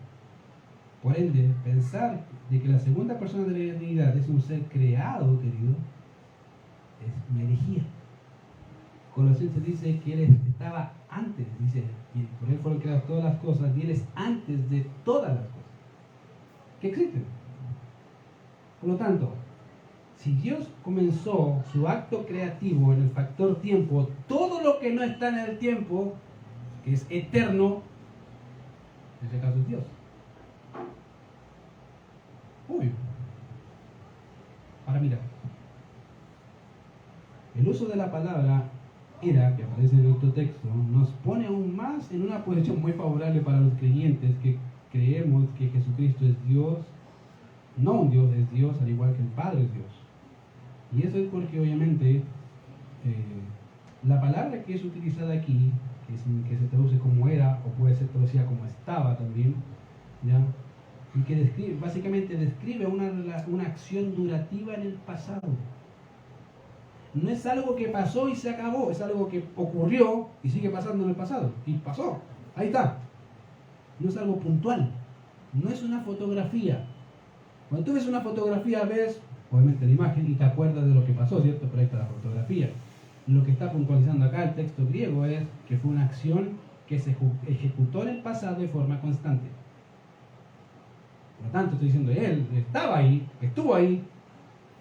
Por ende, pensar de que la segunda persona de la Trinidad es un ser creado, querido, es una herejía. Colosenses dice que Él estaba antes, dice, y por Él fueron creadas todas las cosas, y Él es antes de todas las cosas que existen. Por lo tanto, si Dios comenzó su acto creativo en el factor tiempo, todo lo que no está en el tiempo, que es eterno, en ese caso es Dios. Uy. Ahora mira, el uso de la palabra era, que aparece en nuestro texto, nos pone aún más en una posición muy favorable para los creyentes que creemos que Jesucristo es Dios. No un Dios, es Dios, al igual que el Padre es Dios. Y eso es porque obviamente la palabra que es utilizada aquí, que se traduce como era, o puede ser traducida como estaba también, ¿ya? Y que básicamente describe una acción durativa en el pasado. No es algo que pasó y se acabó, es algo que ocurrió y sigue pasando en el pasado. Y pasó, ahí está. No es algo puntual, no es una fotografía. Cuando tú ves una fotografía, ves obviamente la imagen y te acuerdas de lo que pasó, ¿cierto? Pero ahí está la fotografía. Lo que está puntualizando acá el texto griego es que fue una acción que se ejecutó en el pasado de forma constante. Por lo tanto, estoy diciendo, Él estaba ahí, estuvo ahí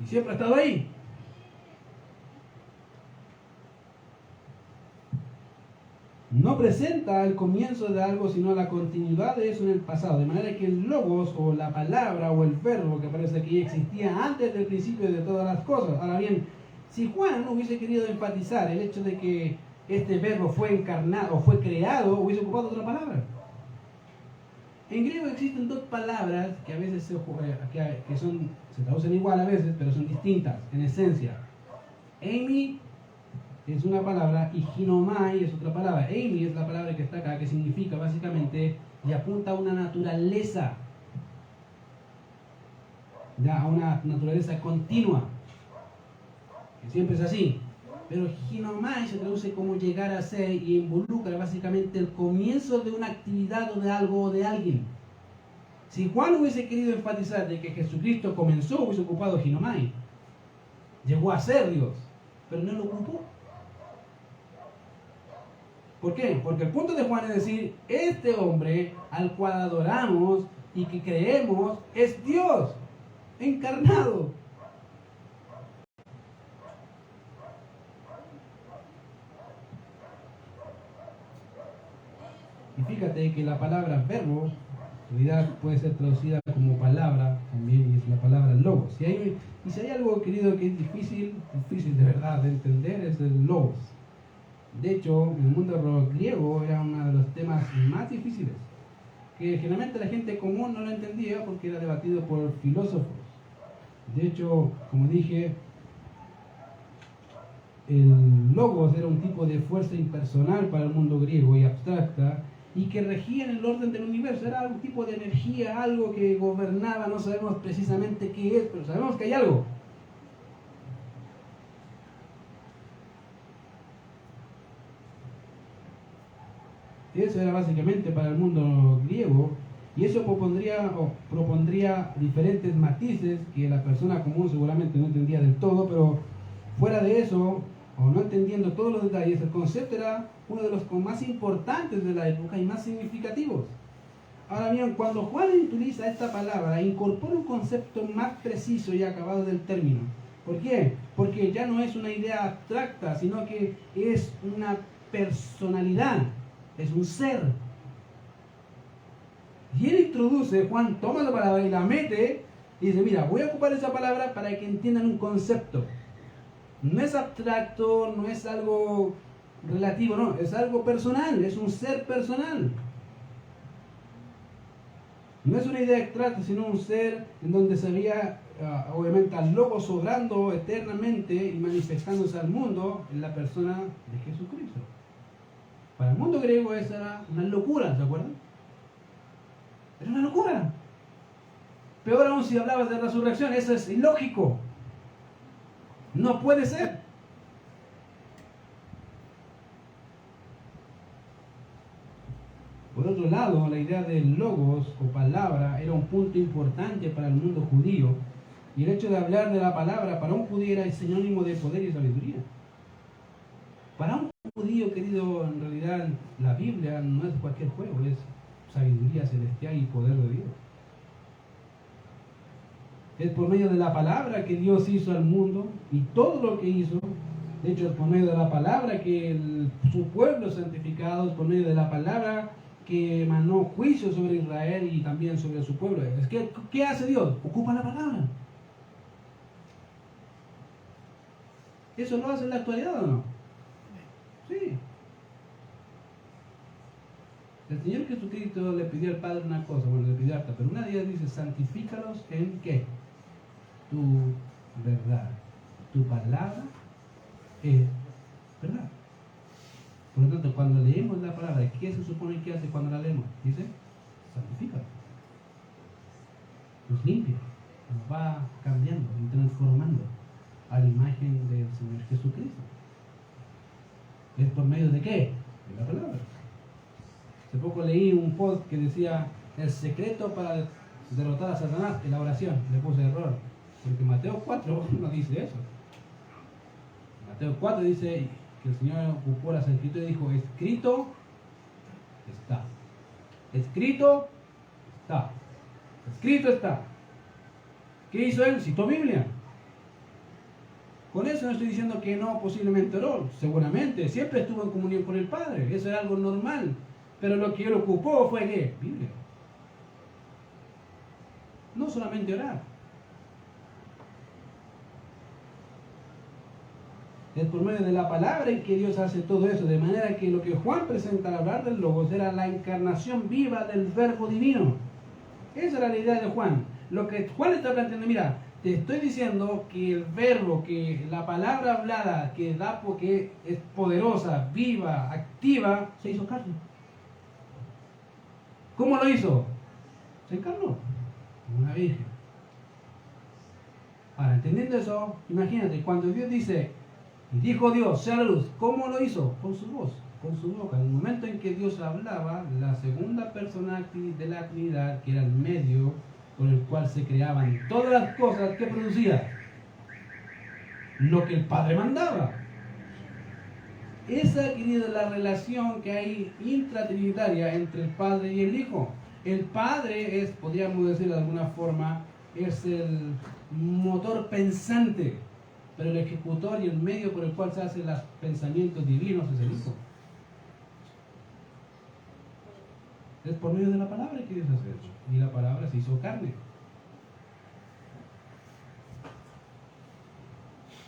y siempre ha estado ahí. No presenta el comienzo de algo, sino la continuidad de eso en el pasado. De manera que el logos, o la palabra, o el verbo que aparece aquí, existía antes del principio de todas las cosas. Ahora bien, si Juan hubiese querido enfatizar el hecho de que este verbo fue encarnado o fue creado, hubiese ocupado otra palabra. En griego existen dos palabras que a veces se traducen igual a veces, pero son distintas en esencia. Eimi es una palabra y ginomai es otra palabra. Eimi es la palabra que está acá, que significa básicamente y apunta a una naturaleza, ya, a una naturaleza continua, que siempre es así. Pero ginomai se traduce como llegar a ser y involucra básicamente el comienzo de una actividad o de algo o de alguien. Si Juan hubiese querido enfatizar de que Jesucristo comenzó, hubiese ocupado ginomai. Llegó a ser Dios, pero no lo ocupó. ¿Por qué? Porque el punto de Juan es decir, este hombre al cual adoramos y que creemos es Dios encarnado. Y fíjate que la palabra verbo, en realidad puede ser traducida como palabra también, y es la palabra logos. Si hay algo, querido, que es difícil de verdad de entender, es el logos. De hecho, en el mundo griego era uno de los temas más difíciles, que generalmente la gente común no lo entendía porque era debatido por filósofos. De hecho, como dije, el logos era un tipo de fuerza impersonal para el mundo griego y abstracta, y que regía en el orden del universo. Era un tipo de energía, algo que gobernaba, no sabemos precisamente qué es, pero sabemos que hay algo. Eso era básicamente para el mundo griego, y eso propondría diferentes matices que la persona común seguramente no entendía del todo, pero fuera de eso, o no entendiendo todos los detalles, el concepto era uno de los más importantes de la época y más significativos. Ahora bien, cuando Juan utiliza esta palabra, incorpora un concepto más preciso y acabado del término. ¿Por qué? Porque ya no es una idea abstracta, sino que es una personalidad, es un ser. Y él introduce, Juan toma la palabra y la mete y dice, mira, voy a ocupar esa palabra para que entiendan un concepto. No es abstracto, no es algo relativo, no, es algo personal, es un ser personal. No es una idea abstracta, sino un ser en donde se veía, obviamente, al Logos obrando eternamente y manifestándose al mundo en la persona de Jesucristo. Para el mundo griego esa era una locura, ¿se acuerdan? Era una locura. Peor aún si hablabas de resurrección, eso es ilógico. No puede ser. Por otro lado, la idea del logos o palabra era un punto importante para el mundo judío, y el hecho de hablar de la palabra para un judío era el sinónimo de poder y sabiduría. Para un judío, querido, en realidad la Biblia no es cualquier juego, es sabiduría celestial y poder de Dios. Es por medio de la palabra que Dios hizo al mundo y todo lo que hizo. De hecho, es por medio de la palabra que su pueblo es santificado, es por medio de la palabra que emanó juicio sobre Israel y también sobre su pueblo. Es que, ¿qué hace Dios? Ocupa la palabra. ¿Eso lo hace en la actualidad o no? Sí. El Señor Jesucristo le pidió al Padre una cosa, bueno, le pidió harta, pero una de ellas dice, santifícalos en ¿qué? Tu verdad. Tu palabra es verdad. Por lo tanto, cuando leemos la palabra, ¿qué se supone que hace cuando la leemos? Dice, santifícalos. Nos limpia, nos va cambiando y transformando a la imagen del Señor Jesucristo. ¿Es por medio de qué? De la palabra. Hace poco leí un post que decía, el secreto para derrotar a Satanás es la oración. Le puse error, porque Mateo 4 no dice eso. Mateo 4 dice que el Señor ocupó las escrituras y dijo, escrito está. Escrito está. Escrito está. ¿Qué hizo él? Citó Biblia. Con eso no estoy diciendo que no posiblemente oró. Seguramente, siempre estuvo en comunión con el Padre. Eso era algo normal. Pero lo que él ocupó fue ¿qué? Biblia. No solamente orar. Es por medio de la palabra en que Dios hace todo eso. De manera que lo que Juan presenta al hablar del Logos era la encarnación viva del Verbo divino. Esa era la idea de Juan. Lo que Juan está planteando, mira, te estoy diciendo que el verbo, que la palabra hablada, que da porque es poderosa, viva, activa, se hizo carne. ¿Cómo lo hizo? Se encarnó, una virgen. Ahora, entendiendo eso, imagínate, cuando Dios dice, y dijo Dios, sea la luz, ¿cómo lo hizo? Con su voz, con su boca. En el momento en que Dios hablaba, la segunda persona de la Trinidad, que era el medio por el cual se creaban todas las cosas, ¿qué producía? Lo que el Padre mandaba. Esa, querida, es la relación que hay intratrinitaria entre el Padre y el Hijo. El Padre es, podríamos decir de alguna forma, es el motor pensante, pero el ejecutor y el medio por el cual se hacen los pensamientos divinos es el Hijo. Es por medio de la palabra que Dios hace eso. Y la palabra se hizo carne.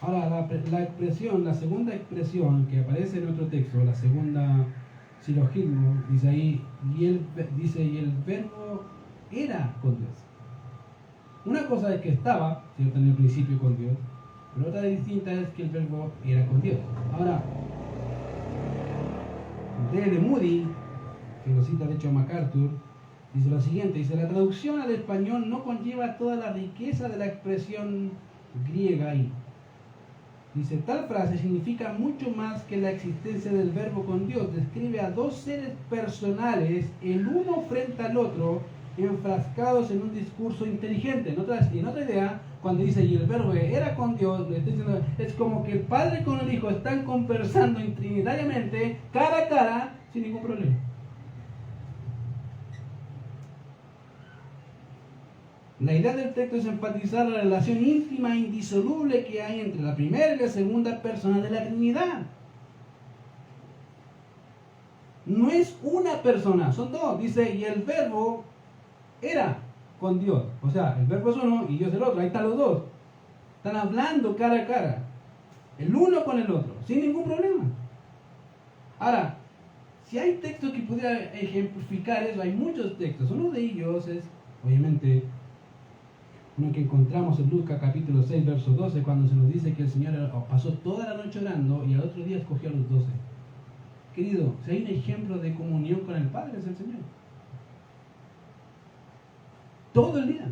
Ahora, la expresión, la segunda expresión que aparece en otro texto, la segunda silogismo, dice ahí, y el verbo era con Dios. Una cosa es que estaba, ¿cierto?, en el principio con Dios. Pero otra distinta es que el verbo era con Dios. Ahora, D.L. Moody, que lo cita de hecho MacArthur, dice lo siguiente, dice, la traducción al español no conlleva toda la riqueza de la expresión griega ahí. Dice, tal frase significa mucho más que la existencia del verbo con Dios. Describe a dos seres personales, el uno frente al otro, enfrascados en un discurso inteligente. En otra idea, cuando dice, y el verbo era con Dios, le está diciendo, es como que el padre con el hijo están conversando trinitariamente, cara a cara, sin ningún problema. La idea del texto es enfatizar la relación íntima e indisoluble que hay entre la primera y la segunda persona de la Trinidad. No es una persona, son dos. Dice, y el verbo era con Dios. O sea, el verbo es uno y Dios es el otro. Ahí están los dos. Están hablando cara a cara. El uno con el otro, sin ningún problema. Ahora, si hay textos que pudieran ejemplificar eso, hay muchos textos. Uno de ellos es, obviamente, uno que encontramos en Lucas capítulo 6, verso 12, cuando se nos dice que el Señor pasó toda la noche orando y al otro día escogió a los 12. Querido, si hay un ejemplo de comunión con el Padre, es el Señor. Todo el día,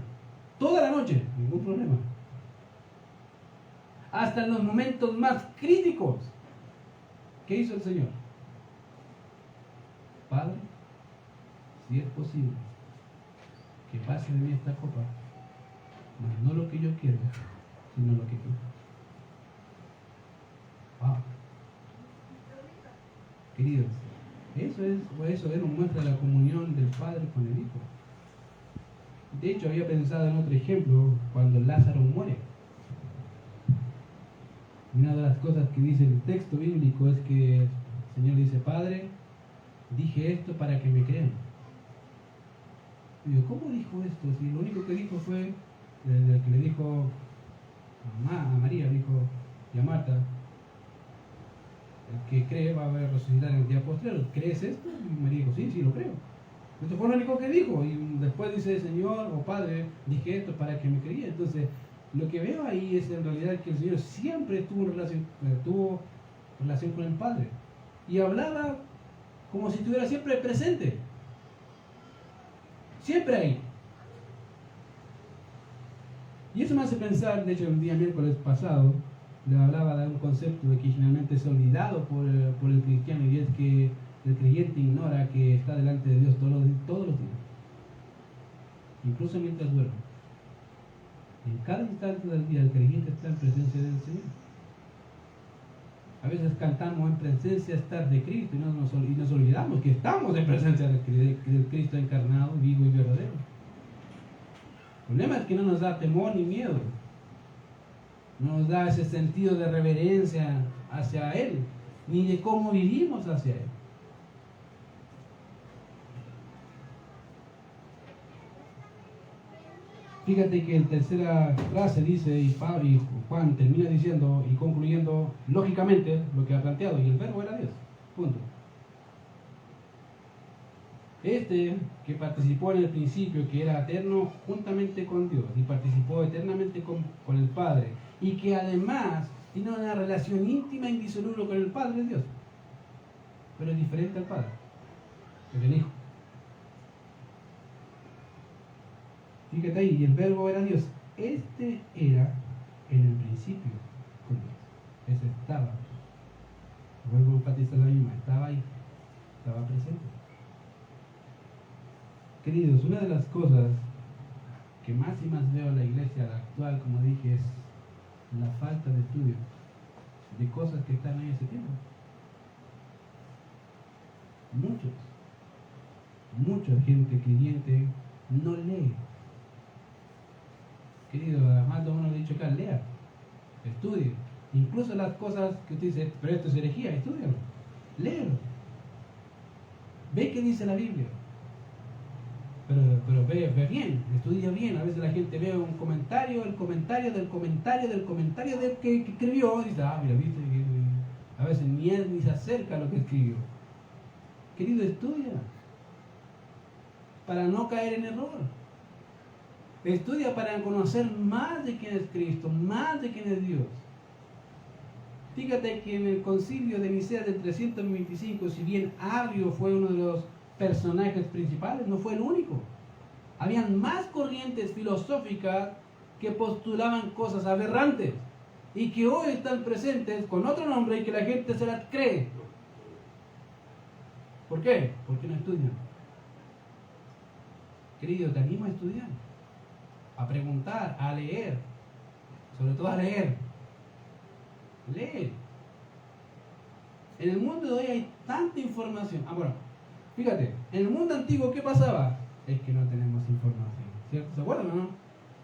toda la noche, ningún problema. Hasta en los momentos más críticos, ¿qué hizo el Señor? Padre, si es posible, que pase de mí esta copa, mas no lo que yo quiero, sino lo que quiero. Wow. Queridos, eso nos muestra la comunión del Padre con el Hijo. De hecho, había pensado en otro ejemplo, cuando Lázaro muere. Una de las cosas que dice el texto bíblico es que el Señor dice, Padre, dije esto para que me crean. Y digo, ¿cómo dijo esto? Si lo único que dijo fue el que le dijo a María, dijo, y a Marta, el que cree va a resucitar en el día posterior. ¿Crees esto? Y María dijo, sí, lo creo. Esto fue lo único que dijo. Y después dice, Señor o Padre, dije esto para que me creyera. Entonces, lo que veo ahí es en realidad que el Señor siempre tuvo relación con el Padre. Y hablaba como si estuviera siempre presente. Siempre ahí. Y eso me hace pensar, de hecho el día miércoles pasado, le hablaba de un concepto de que generalmente es olvidado por el cristiano, y es que el creyente ignora que está delante de Dios todos los días. Incluso mientras duerme. En cada instante del día el creyente está en presencia del Señor. A veces cantamos en presencia estar de Cristo y nos olvidamos que estamos en presencia del Cristo encarnado, vivo y verdadero. El problema es que no nos da temor ni miedo. No nos da ese sentido de reverencia hacia Él, ni de cómo vivimos hacia Él. Fíjate que en tercera frase dice, y Juan termina diciendo y concluyendo lógicamente lo que ha planteado, y el verbo era Dios. Punto. Este que participó en el principio, que era eterno juntamente con Dios, y participó eternamente con el Padre, y que además tiene una relación íntima e indisoluble con el Padre, es Dios. Pero es diferente al Padre, es el Hijo. Fíjate ahí, y el verbo era Dios. Este era en el principio con Dios. Ese estaba. Vuelvo a enfatizar la misma, estaba ahí, estaba presente. Queridos, una de las cosas que más y más veo en la iglesia actual, como dije, es la falta de estudio de cosas que están ahí ese tiempo. Mucha gente creyente no lee. Querido, además de uno le ha dicho acá, lea, estudie. Incluso las cosas que usted dice, pero esto es herejía, estúdialo, léelo. Ve qué dice la Biblia. Pero ve bien, estudia bien. A veces la gente ve un comentario, el comentario del que escribió, y dice, mira, viste, a veces ni él ni se acerca a lo que escribió. Querido, estudia para no caer en error. Estudia para conocer más de quién es Cristo, más de quién es Dios. Fíjate que en el concilio de Nicea del 325, si bien Arrio fue uno de los personajes principales, no fue el único. Habían más corrientes filosóficas que postulaban cosas aberrantes y que hoy están presentes con otro nombre y que la gente se las cree. ¿Por qué? Porque no estudian. Querido, te animo a estudiar, a preguntar, a leer, sobre todo a leer. Lee. En el mundo de hoy hay tanta información. Bueno, fíjate, en el mundo antiguo, ¿qué pasaba? Es que no tenemos información, ¿cierto? ¿Se acuerdan o no?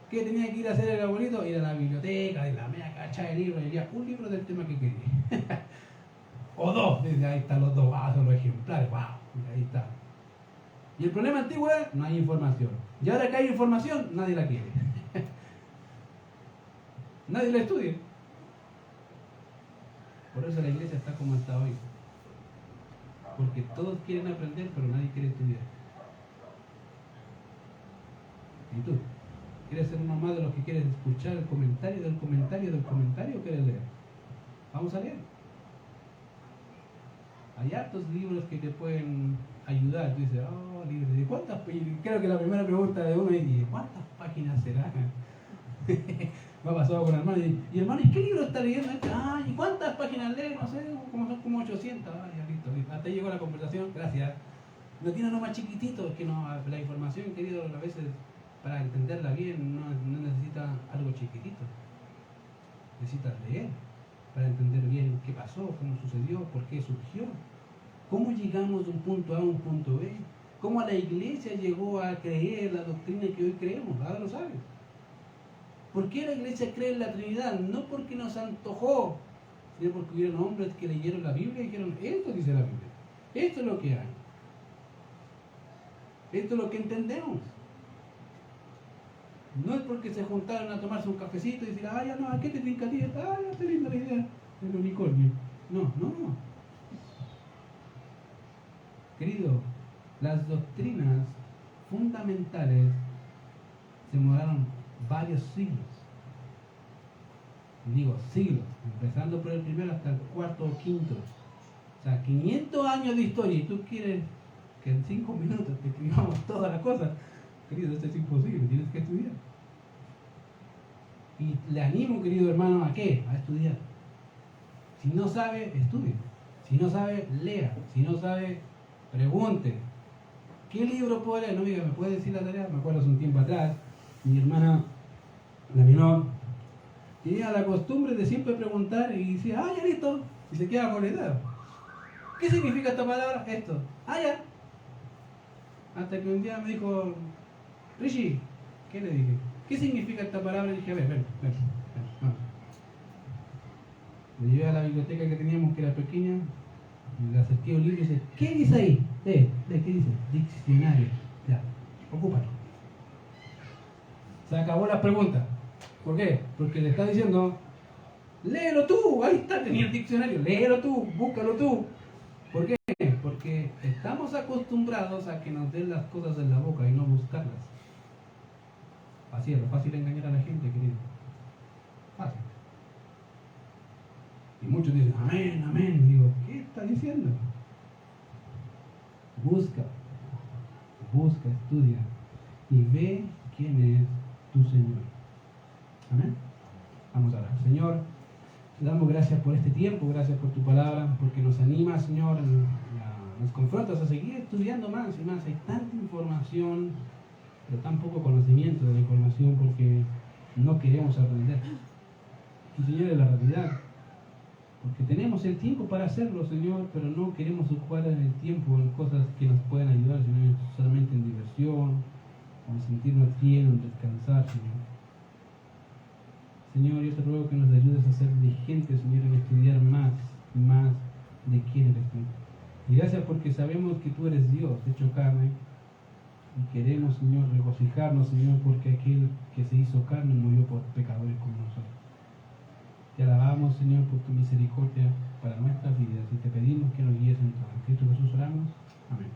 ¿Qué tenía que ir a hacer el abuelito? Ir a la biblioteca, de la media cacha de libros, y leía un libro del tema que quería. O dos, desde ahí están los dos, son los ejemplares, wow, ahí está. Y el problema antiguo es, no hay información. Y ahora que hay información, nadie la quiere. Nadie la estudia. Por eso la iglesia está como está hoy. Porque todos quieren aprender, pero nadie quiere estudiar. ¿Y tú? ¿Quieres ser uno más de los que quieres escuchar el comentario del comentario del comentario o quieres leer? Vamos a leer. Hay hartos libros que te pueden ayudar. Tú dices, oh, libros. ¿De cuántas? Creo que la primera pregunta de uno es, ¿cuántas páginas serán? Me ha pasado con el hermano y hermano, ¿y qué libro está leyendo? ¿Y cuántas páginas lee? No sé, son como 800. Ya listo. Hasta llegó la conversación, gracias. Lo tiene uno más chiquitito, que no, la información, querido, a veces para entenderla bien no necesita algo chiquitito. Necesitas leer para entender bien qué pasó, cómo sucedió, por qué surgió, cómo llegamos de un punto A a un punto B, cómo la iglesia llegó a creer la doctrina que hoy creemos. Ahora lo sabes. ¿Por qué la iglesia cree en la Trinidad? No porque nos antojó, sino porque hubieron hombres que leyeron la Biblia y dijeron, esto dice la Biblia, esto es lo que hay, esto es lo que entendemos. No es porque se juntaron a tomarse un cafecito y decir, ya no, ¿a qué te trinca a ti? Ya está linda la idea del unicornio. No. Querido, las doctrinas fundamentales se demoraron varios siglos. Digo siglos, empezando por el primero hasta el cuarto o quinto. O sea, 500 años de historia y tú quieres que en 5 minutos te escribamos todas las cosas. Querido, esto es imposible, tienes que estudiar. Y le animo, querido hermano, ¿a qué? A estudiar. Si no sabe, estudie. Si no sabe, lea. Si no sabe, pregunte. ¿Qué libro puedo leer? No, amiga, ¿me puede decir la tarea? Me acuerdo hace un tiempo atrás, mi hermana, la menor, tenía la costumbre de siempre preguntar y decía, ya listo, y se queda con la idea. ¿Qué significa esta palabra? Esto. Ya. Hasta que un día me dijo, Richie, ¿qué le dije? ¿Qué significa esta palabra? Y dije, ven, vamos. Le llevé a la biblioteca que teníamos, que era pequeña, y le acerqué un libro y dice, ¿qué dice ahí? ¿Qué dice? Diccionario. Ya, ocúpalo. Se acabó la pregunta. ¿Por qué? Porque le está diciendo, léelo tú, ahí está, tenía el diccionario, léelo tú, búscalo tú. ¿Por qué? Porque estamos acostumbrados a que nos den las cosas en la boca y no buscarlas. Así es, fácil engañar a la gente, querido. Fácil. Y muchos dicen, amén. Digo, ¿qué está diciendo? Busca, estudia y ve quién es tu Señor. Amén. Vamos a orar. Señor, te damos gracias por este tiempo, gracias por tu palabra, porque nos anima, Señor, nos confrontas a seguir estudiando más y más. Hay tanta información, pero tan poco conocimiento de la información porque no queremos aprender. Y Señor, es la realidad. Porque tenemos el tiempo para hacerlo, Señor, pero no queremos ocupar el tiempo en cosas que nos pueden ayudar, sino solamente en diversión, en sentirnos bien, en descansar, Señor. Señor, yo te ruego que nos ayudes a ser diligentes, Señor, en estudiar más de quién eres tú. Y gracias porque sabemos que tú eres Dios, hecho carne, y queremos, Señor, regocijarnos, Señor, porque aquel que se hizo carne murió por pecadores como nosotros. Te alabamos, Señor, por tu misericordia para nuestras vidas y te pedimos que nos guíes en todo. En Cristo Jesús oramos. Amén.